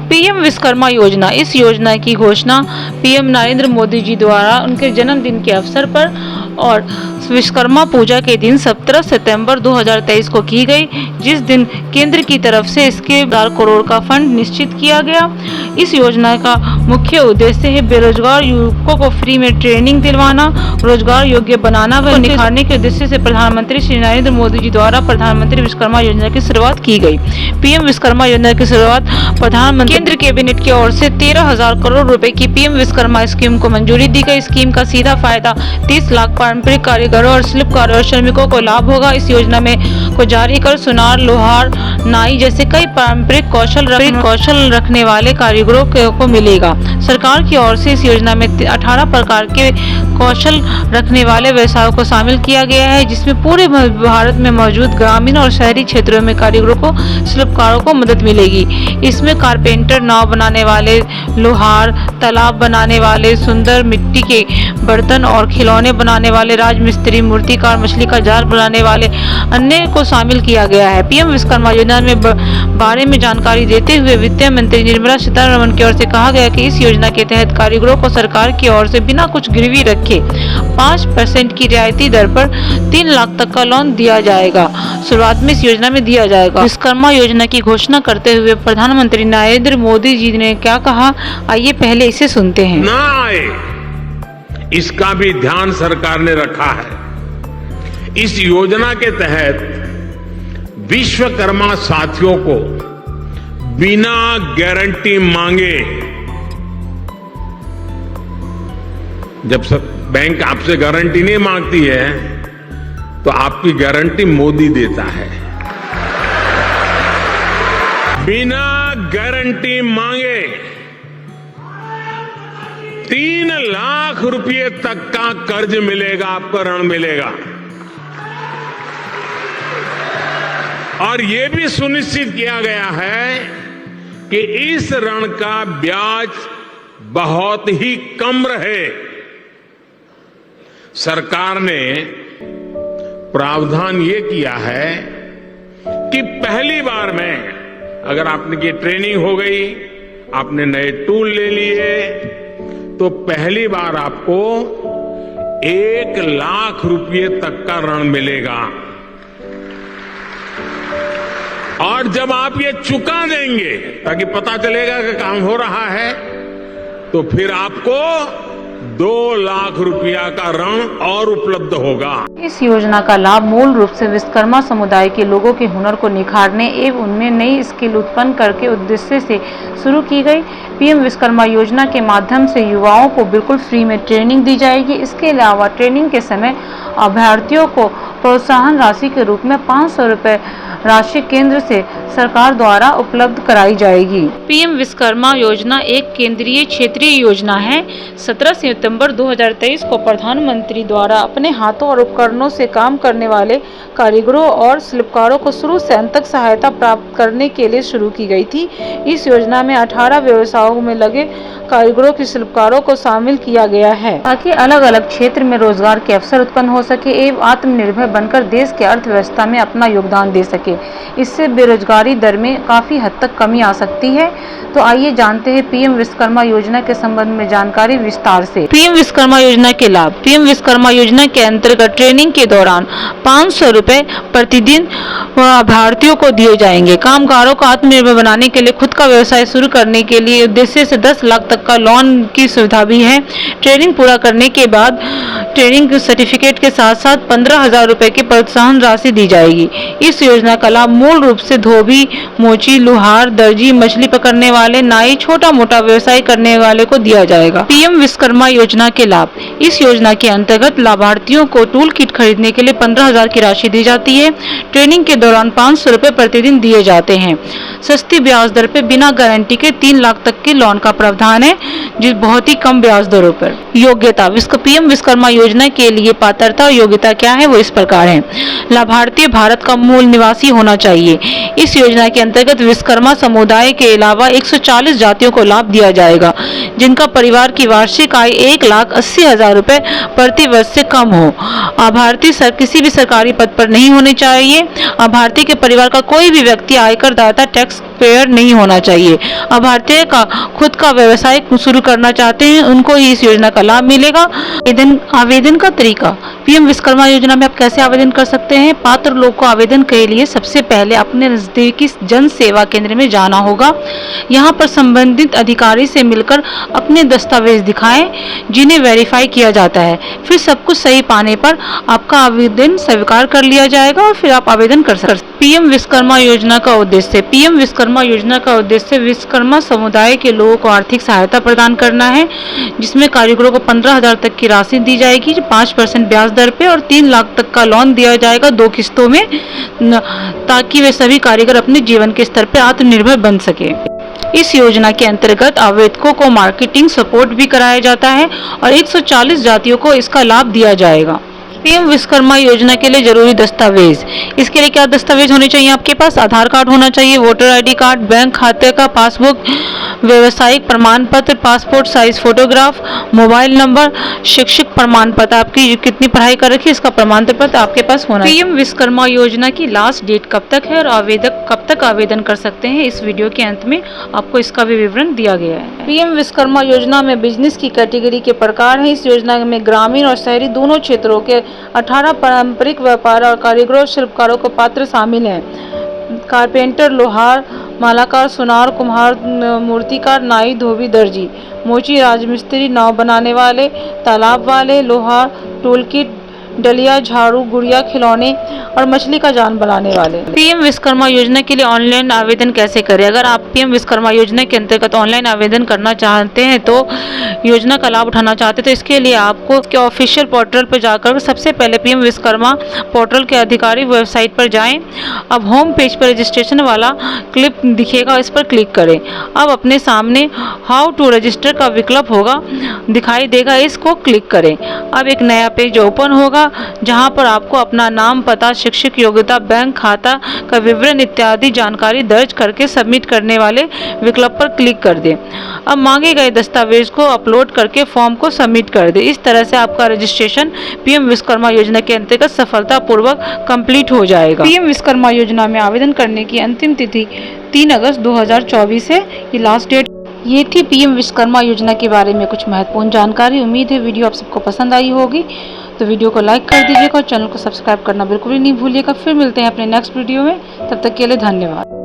PM Vishwakarma योजना। इस योजना की घोषणा पीएम नरेंद्र मोदी जी द्वारा उनके जन्मदिन के अवसर पर और विश्वकर्मा पूजा के दिन 17 सितंबर 2023 को की गई, जिस दिन केंद्र की तरफ से इसके 4 करोड़ का फंड निश्चित किया गया। इस योजना का मुख्य उद्देश्य है बेरोजगार युवकों को फ्री में ट्रेनिंग दिलवाना, रोजगार योग्य बनाना व निखारने के उद्देश्य से प्रधानमंत्री श्री नरेंद्र मोदी जी द्वारा प्रधानमंत्री विश्वकर्मा योजना की शुरुआत की गई। पीएम विश्वकर्मा योजना की शुरुआत प्रधानमंत्री केंद्र कैबिनेट की ओर से 13,000 करोड़ रुपए की पीएम विश्वकर्मा स्कीम को मंजूरी दी गई। स्कीम का सीधा फायदा 30 लाख पारंपरिक कारीगरों और शिल्पकारों और श्रमिकों को लाभ होगा। इस योजना में जारीकर, सुनार, लोहार, नाई जैसे कई पारंपरिक कौशल रखने वाले कारीगरों को मिलेगा। सरकार की ओर से इस योजना में 18 प्रकार के कौशल रखने वाले व्यवसायों को शामिल किया गया है, जिसमें पूरे भारत में मौजूद ग्रामीण और शहरी क्षेत्रों में कारीगरों को, शिल्पकारों को मदद मिलेगी। इसमें कारपेंटर, नाव बनाने वाले, लोहार, तालाब बनाने वाले, सुंदर मिट्टी के बर्तन और खिलौने बनाने वाले, राजमिस्त्री, मूर्तिकार, मछली का जाल बनाने वाले अन्य को शामिल किया गया है। पीएम विश्वकर्मा योजना में बारे में जानकारी देते हुए वित्त मंत्री निर्मला सीतारमण की ओर से कहा गया कि इस योजना के तहत कारीगरों को सरकार की ओर से बिना कुछ गिरवी रखे 5% की रियायती दर पर 3 लाख तक का लोन दिया जाएगा। शुरुआत में इस योजना में दिया जाएगा। विश्वकर्मा योजना की घोषणा करते हुए प्रधानमंत्री नरेंद्र मोदी जी ने क्या कहा, आइए पहले इसे सुनते हैं। ना आए, इसका भी ध्यान सरकार ने रखा है। इस योजना के तहत विश्वकर्मा साथियों को बिना गारंटी मांगे, जब बैंक आपसे गारंटी नहीं मांगती है तो आपकी गारंटी मोदी देता है। बिना गारंटी मांगे 3 लाख रुपए तक का कर्ज मिलेगा, आपको ऋण मिलेगा। और यह भी सुनिश्चित किया गया है कि इस ऋण का ब्याज बहुत ही कम रहे। सरकार ने प्रावधान ये किया है कि पहली बार में अगर आपने की ट्रेनिंग हो गई, आपने नए टूल ले लिए, तो पहली बार आपको 1 लाख रुपए तक का ऋण मिलेगा। और जब आप ये चुका देंगे ताकि पता चलेगा कि काम हो रहा है, तो फिर आपको 2 लाख रुपया का ऋण और उपलब्ध होगा। इस योजना का लाभ मूल रूप से विश्वकर्मा समुदाय के लोगों के हुनर को निखारने एवं उनमें नई स्किल उत्पन्न करके उद्देश्य से शुरू की गई। पीएम विश्वकर्मा योजना के माध्यम से युवाओं को बिल्कुल फ्री में ट्रेनिंग दी जाएगी। इसके अलावा ट्रेनिंग के समय अभ्यर्थियों को प्रोत्साहन राशि के रूप में 500 रुपए राशि केंद्र से सरकार द्वारा उपलब्ध कराई जाएगी। पीएम विश्वकर्मा योजना एक केंद्रीय क्षेत्रीय योजना है। 17 सितंबर 2023 को प्रधानमंत्री द्वारा अपने हाथों और उपकरणों से काम करने वाले कारीगरों और शिल्पकारों को शुरू से अंत तक सहायता प्राप्त करने के लिए शुरू की गई थी। इस योजना में 18 व्यवसायों में लगे कारीगरों की शिल्पकारों को शामिल किया गया है, ताकि अलग अलग क्षेत्र में रोजगार के अवसर उत्पन्न हो सके एवं आत्मनिर्भर बनकर देश के अर्थव्यवस्था में अपना योगदान दे सके। इससे बेरोजगारी दर में काफी हद तक कमी आ सकती है। तो आइए जानते हैं पीएम विश्वकर्मा योजना के संबंध में जानकारी विस्तार से। पीएम विश्वकर्मा योजना के लाभ। पीएम विश्वकर्मा योजना के अंतर्गत ट्रेनिंग के दौरान 500 रुपए प्रतिदिन अभ्यर्थियों को दिए जाएंगे। कामगारों को आत्मनिर्भर बनाने के लिए खुद का व्यवसाय शुरू करने के लिए उद्देश्य से 10 लाख तक का लोन की सुविधा भी है। ट्रेनिंग पूरा करने के बाद ट्रेनिंग सर्टिफिकेट के साथ साथ 15,000 रुपए की प्रोत्साहन राशि दी जाएगी। इस योजना का लाभ मूल रूप से धोबी, मोची, लोहार, दर्जी, मछली पकड़ने वाले, नाई, छोटा मोटा व्यवसाय करने वाले को दिया जाएगा। पीएम विश्वकर्मा योजना के लाभ। इस योजना के अंतर्गत लाभार्थियों को टूल किट खरीदने के लिए 15,000 की राशि दी जाती है। ट्रेनिंग के दौरान 500 रुपए प्रतिदिन दिए जाते हैं। सस्ती ब्याज दर पे बिना गारंटी के 3 लाख तक के लोन का प्रावधान है, जो बहुत ही कम ब्याज दरों पर। योग्यता। पीएम विश्वकर्मा योजना के लिए पात्रता और योग्यता क्या है, वो इस प्रकार है। लाभार्थी भारत का मूल निवासी होना चाहिए। इस योजना के अंतर्गत विश्वकर्मा समुदाय के अलावा 140 जातियों को लाभ दिया जाएगा, जिनका परिवार की वार्षिक आय 1,80,000 रुपए प्रति वर्ष से कम हो। लाभार्थी किसी भी सरकारी पद पर नहीं होने चाहिए। लाभार्थी के परिवार का कोई भी व्यक्ति आयकर दाता टैक्स पेयर नहीं होना चाहिए। अब भारतीय का खुद का व्यवसाय शुरू करना चाहते हैं उनको ही इस योजना का लाभ मिलेगा। आवेदन का तरीका। पीएम विश्वकर्मा योजना में आप कैसे आवेदन कर सकते हैं? पात्र लोग को आवेदन के लिए सबसे पहले अपने नजदीकी जन सेवा केंद्र में जाना होगा। यहाँ पर संबंधित अधिकारी से मिलकर अपने दस्तावेज दिखाएं जिन्हें वेरीफाई किया जाता है। फिर सब कुछ सही पाने पर आपका आवेदन स्वीकार कर लिया जाएगा और फिर आप आवेदन कर सकते हैं। पीएम विश्वकर्मा योजना का उद्देश्य। पीएम विश्वकर्मा योजना का उद्देश्य विश्वकर्मा समुदाय के लोगों को आर्थिक सहायता प्रदान करना है, जिसमें कारीगरों को 15,000 तक की राशि दी जाएगी 5% ब्याज दर पे और 3 लाख तक का लोन दिया जाएगा 2 किस्तों में, ताकि वे सभी कारीगर अपने जीवन के स्तर पर आत्मनिर्भर बन सके। इस योजना के अंतर्गत आवेदकों को मार्केटिंग सपोर्ट भी कराया जाता है और 140 जातियों को इसका लाभ दिया जाएगा। पीएम विश्वकर्मा योजना के लिए जरूरी दस्तावेज। इसके लिए क्या दस्तावेज होने चाहिए आपके पास? आधार कार्ड होना चाहिए, वोटर आईडी कार्ड, बैंक खाते का पासबुक, व्यवसायिक प्रमाण पत्र, passport size photograph, mobile number, शैक्षिक प्रमाण पत्र, आपकी कितनी पढ़ाई कर रखी है इसका प्रमाण पत्र आपके पास होना चाहिए। पीएम विश्वकर्मा योजना की लास्ट डेट कब तक है और आवेदक कब तक आवेदन कर सकते हैं, इस वीडियो के अंत में आपको इसका भी विवरण दिया गया है। पीएम विश्वकर्मा योजना में बिजनेस की कैटेगरी के प्रकार है। इस योजना में ग्रामीण और शहरी दोनों क्षेत्रों के 18 पारंपरिक व्यापार और कारीगरों शिल्पकारों को पात्र शामिल हैं। कारपेंटर, लोहार, मालाकार, सुनार, कुम्हार, मूर्तिकार, नाई, धोबी, दर्जी, मोची, राजमिस्त्री, नाव बनाने वाले, तालाब वाले, लोहार, टूल किट, डलिया, झाड़ू, गुड़िया, खिलौने और मछली का जाल बनाने वाले। पीएम विश्वकर्मा योजना के लिए ऑनलाइन आवेदन कैसे करें? अगर आप पीएम विश्वकर्मा योजना के अंतर्गत ऑनलाइन आवेदन करना चाहते हैं तो योजना का लाभ उठाना चाहते हैं तो इसके लिए आपको इसके ऑफिशियल पोर्टल पर जाकर सबसे पहले पीएम विश्वकर्मा पोर्टल के आधिकारिक वेबसाइट पर जाएं। अब होम पेज पर रजिस्ट्रेशन वाला क्लिप दिखेगा, इस पर क्लिक करें। अब अपने सामने हाउ टू रजिस्टर का विकल्प होगा दिखाई देगा, इसको क्लिक करें। अब एक नया पेज ओपन होगा जहां पर आपको अपना नाम, पता, शैक्षिक योग्यता, बैंक खाता का विवरण इत्यादि जानकारी दर्ज करके सबमिट करने वाले विकल्प पर क्लिक कर दें। अब मांगे गए दस्तावेज को अपलोड करके फॉर्म को सबमिट कर दें। इस तरह से आपका रजिस्ट्रेशन पीएम विश्वकर्मा योजना के अंतर्गत सफलतापूर्वक कंप्लीट हो जाएगा। पीएम विश्वकर्मा योजना में आवेदन करने की अंतिम तिथि 3 अगस्त 2024 है, ये लास्ट डेट। ये थी पीएम विश्वकर्मा योजना के बारे में कुछ महत्वपूर्ण जानकारी। उम्मीद है वीडियो आप सबको पसंद आई होगी, तो वीडियो को लाइक कर दीजिएगा और चैनल को सब्सक्राइब करना बिल्कुल भी नहीं भूलिएगा। फिर मिलते हैं अपने नेक्स्ट वीडियो में, तब तक के लिए धन्यवाद।